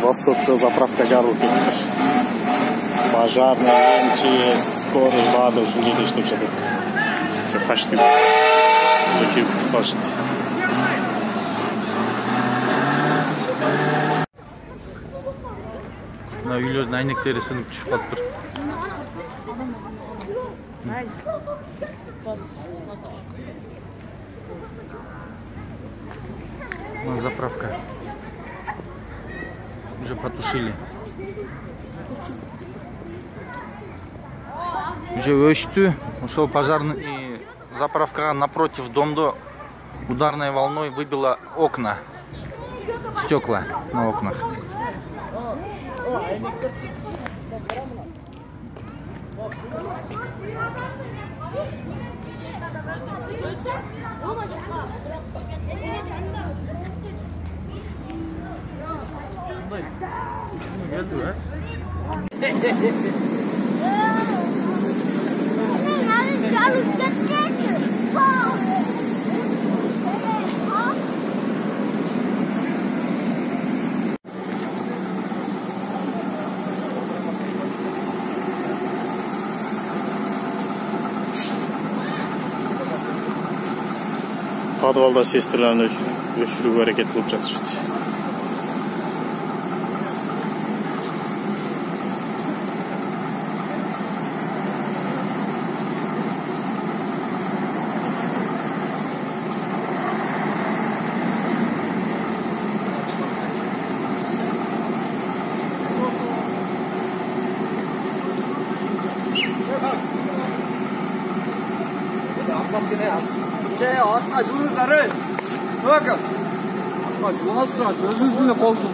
Востокта заправка жарылып кетиптир. Пожарный, МЧС, скорый баардыгы ушул жерде иштеп жатат. Ошо почти өчүп калышты. Мына үйлөрдүн айнектери сынып түшүп калыптыр. На заправка. Уже потушили. Уже өчтү. Ошол пожарный заправкага напротив домдо ударной волной выбило окна. Стекла на окнах. Подвалда сестерлерин өчүрүүгө аракет кылып жатышат. Atma şunuzları. Bakın. Atma şuna sıra. Gözünüz bile kolsuz.